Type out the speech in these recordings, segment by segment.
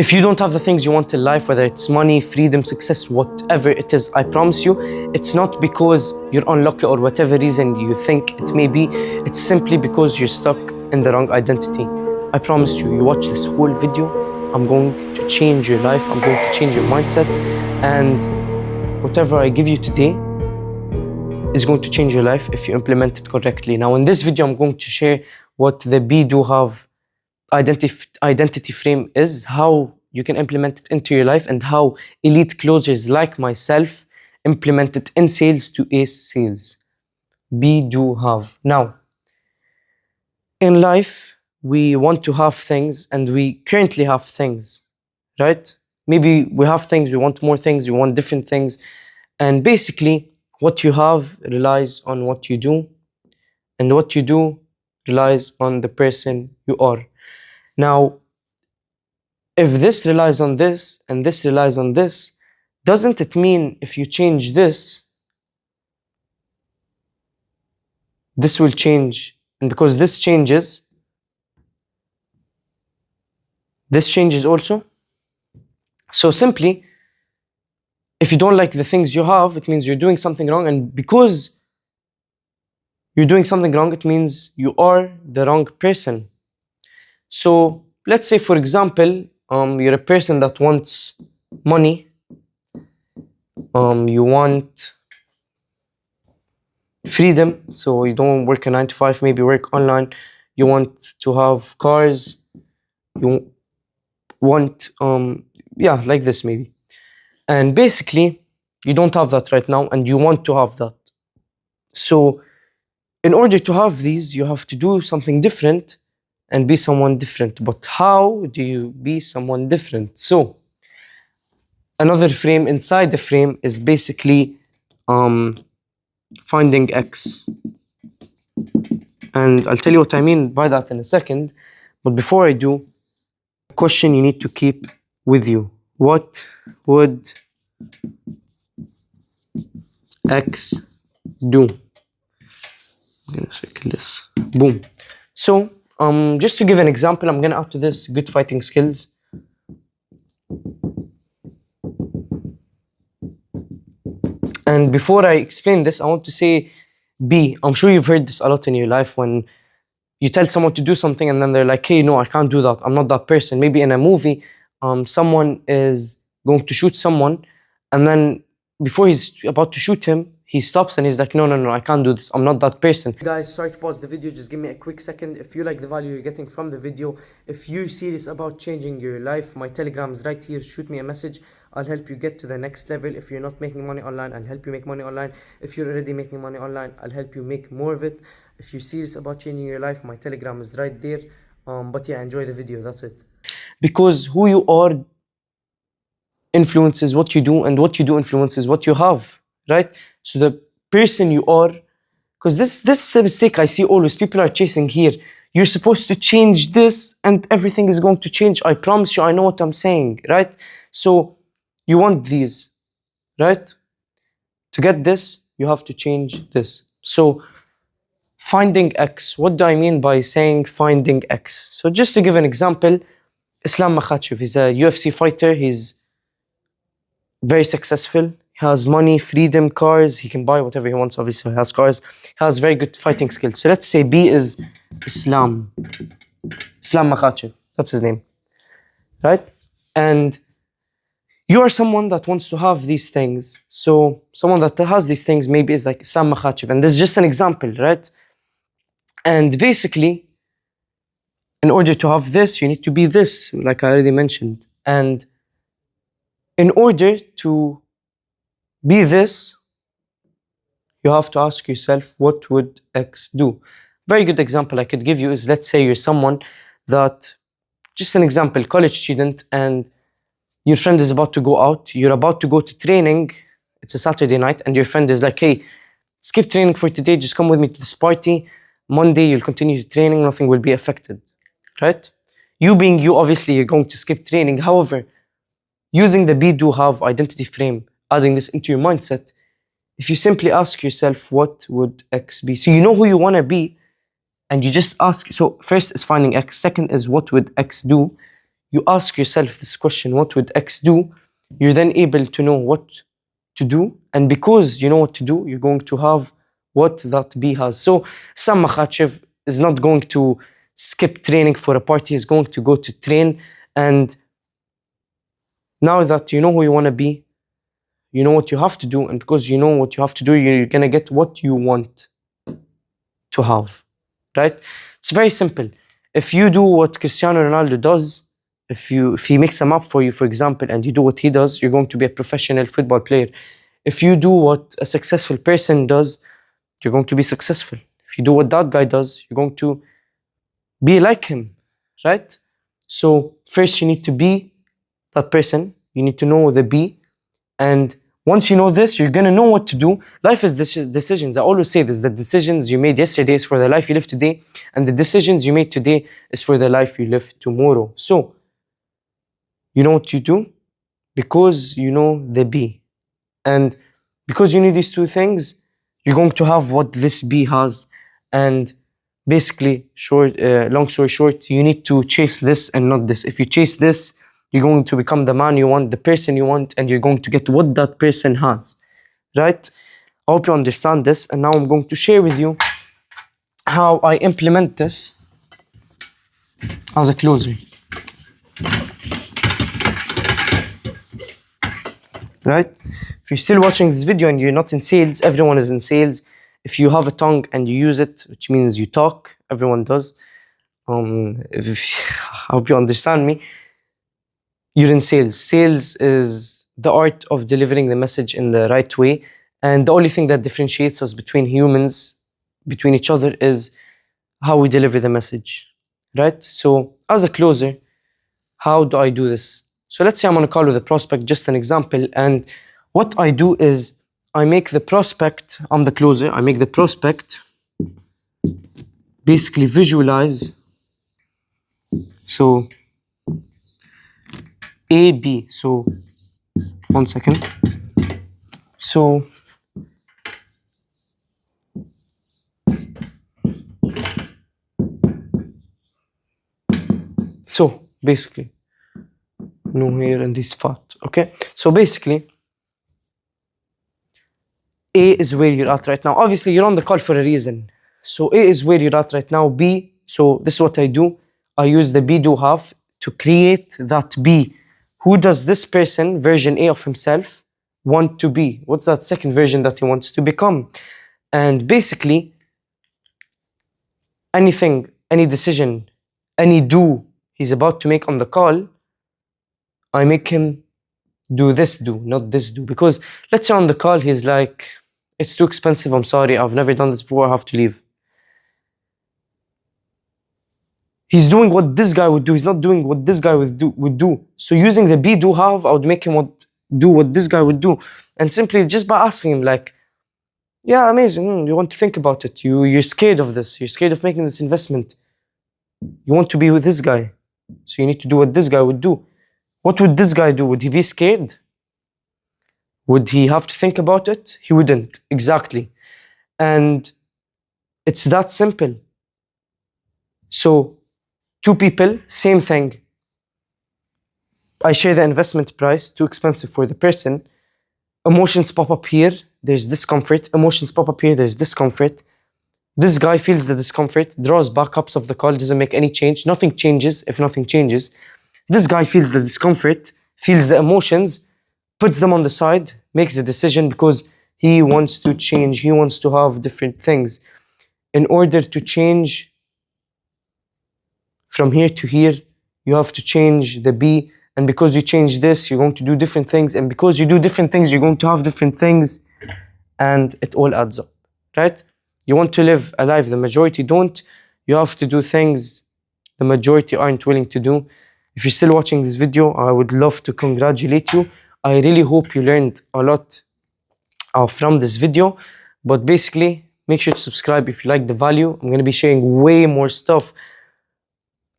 If you don't have the things you want in life, whether it's money, freedom, success, whatever it is, I promise you, it's not because you're unlucky or whatever reason you think it may be. It's simply because you're stuck in the wrong identity. I promise you, you watch this whole video, I'm going to change your life, I'm going to change your mindset, and whatever I give you today is going to change your life if you implement it correctly. Now, in this video, I'm going to share what the Be Do Have identity frame is, how you can implement it into your life, and how elite closers like myself implement it in sales to ace sales. Be Do Have. Now, in life, we want to have things, and we currently have things, right? Maybe we have things, we want more things, we want different things, and basically, what you have relies on what you do, and what you do relies on the person you are. Now, if this relies on this and this relies on this, doesn't it mean if you change this, this will change? And because this changes also. So simply, if you don't like the things you have, it means you're doing something wrong. And because you're doing something wrong, it means you are the wrong person. So let's say, for example, you're a person that wants money. You want freedom, so you don't work a 9 to 5, maybe work online. You want to have cars. You want, like this maybe. And basically, you don't have that right now, and you want to have that. So in order to have these, you have to do something different and be someone different. But how do you be someone different? So another frame inside the frame is basically finding X. And I'll tell you what I mean by that in a second. But before I do, a question you need to keep with you. What would X do? I'm gonna circle this. Boom. So, just to give an example, I'm gonna add to this good fighting skills. And before I explain this, I want to say B. I'm sure you've heard this a lot in your life when you tell someone to do something and then they're like, hey, no, I can't do that. I'm not that person. Maybe in a movie, someone is going to shoot someone, and then before he's about to shoot him, he stops and he's like, no, I can't do this. I'm not that person. Guys, sorry to pause the video. Just give me a quick second. If you like the value you're getting from the video, if you're serious about changing your life, my Telegram is right here. Shoot me a message. I'll help you get to the next level. If you're not making money online, I'll help you make money online. If you're already making money online, I'll help you make more of it. If you're serious about changing your life, my Telegram is right there. But yeah, enjoy the video. That's it. Because who you are influences what you do, and what you do influences what you have, right? So the person you are, because this is a mistake I see always. People are chasing here. You're supposed to change this and everything is going to change. I promise you, I know what I'm saying, right? So you want these, right? To get this, you have to change this. So finding X, what do I mean by saying finding X? So just to give an example, Islam Makhachev, he's a UFC fighter. He's very successful. He has money, freedom, cars. He can buy whatever he wants, obviously. He has cars. He has very good fighting skills. So let's say B is Islam Makhachev. That's his name, right? And you are someone that wants to have these things. So someone that has these things maybe is like Islam Makhachev. And this is just an example, right? And basically, in order to have this, you need to be this, like I already mentioned. And in order to be this, you have to ask yourself, what would X do? Very good example I could give you is, let's say you're someone that, just an example, college student, and your friend is about to go out, you're about to go to training, it's a Saturday night, and your friend is like, hey, skip training for today, just come with me to this party. Monday, you'll continue to training, nothing will be affected, right? You being you, obviously, you're going to skip training. However, using the Be Do Have identity frame, adding this into your mindset, if you simply ask yourself, what would X be? So you know who you want to be, and you just ask. So first is finding X. Second is, what would X do? you ask yourself this question, what would X do? You're then able to know what to do. And because you know what to do, you're going to have what that B has. So Sam Makhachev is not going to skip training for a party. He's going to go to train. And now that you know who you want to be, you know what you have to do. And because you know what you have to do, you're going to get what you want to have, right? It's very simple. If you do what Cristiano Ronaldo does, if he makes a map for you, for example, and you do what he does, you're going to be a professional football player. If you do what a successful person does, you're going to be successful. If you do what that guy does, you're going to be like him, right? So first you need to be that person. You need to know the be. And once you know this, you're going to know what to do. Life is decisions. I always say this, the decisions you made yesterday is for the life you live today. And the decisions you made today is for the life you live tomorrow. So, you know what you do? Because you know the be. And because you need these two things, you're going to have what this be has. And basically, long story short, you need to chase this and not this. If you chase this, you're going to become the man you want, the person you want, and you're going to get what that person has, right? I hope you understand this. And now I'm going to share with you how I implement this as a closer. Right? If you're still watching this video and you're not in sales, everyone is in sales. If you have a tongue and you use it, which means you talk, everyone does. I hope you understand me. You're in sales. Sales is the art of delivering the message in the right way. And the only thing that differentiates us between humans, between each other, is how we deliver the message, right? So as a closer, how do I do this? So let's say I'm on a call with a prospect, just an example. And what I do is I make the prospect, I'm the closer, I make the prospect basically visualize. So A, B. So 1 second. So basically, no hair and this fat. Okay. So basically, A is where you're at right now. Obviously, you're on the call for a reason. So A is where you're at right now. B. So this is what I do. I use the be do have to create that B. Who does this person, version A of himself, want to be? What's that second version that he wants to become? And basically, anything, any decision, any do he's about to make on the call, I make him do this do, not this do. Because let's say on the call, he's like, it's too expensive, I'm sorry, I've never done this before, I have to leave. He's doing what this guy would do. He's not doing what this guy would do. So using the be do have, I would make him do what this guy would do. And simply just by asking him like, yeah, amazing, you want to think about it. You're scared of this. You're scared of making this investment. You want to be with this guy. So you need to do what this guy would do. What would this guy do? Would he be scared? Would he have to think about it? He wouldn't. Exactly. And it's that simple. So two people, same thing. I share the investment price, too expensive for the person. Emotions pop up here, there's discomfort. Emotions pop up here, there's discomfort. This guy feels the discomfort, draws backups of the call, doesn't make any change. Nothing changes if nothing changes. This guy feels the discomfort, feels the emotions, puts them on the side, makes a decision because he wants to change. He wants to have different things. In order to change from here to here, you have to change the be. And because you change this, you're going to do different things. And because you do different things, you're going to have different things. And it all adds up, right? You want to live a life the majority don't. You have to do things the majority aren't willing to do. If you're still watching this video, I would love to congratulate you. I really hope you learned a lot from this video. But basically, make sure to subscribe if you like the value. I'm going to be sharing way more stuff.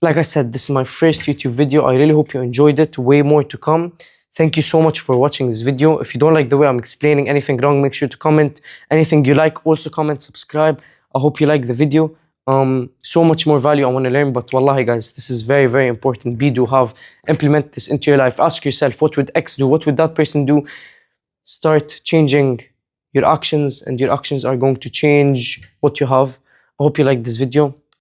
Like I said, this is my first YouTube video. I really hope you enjoyed it. Way more to come. Thank you so much for watching this video. If you don't like the way I'm explaining anything wrong, make sure to comment. Anything you like, also comment, subscribe. I hope you like the video. So much more value I want to learn, but wallahi guys, this is very, very important. Be, do, have. Implement this into your life. Ask yourself, what would X do? What would that person do? Start changing your actions, and your actions are going to change what you have. I hope you liked this video.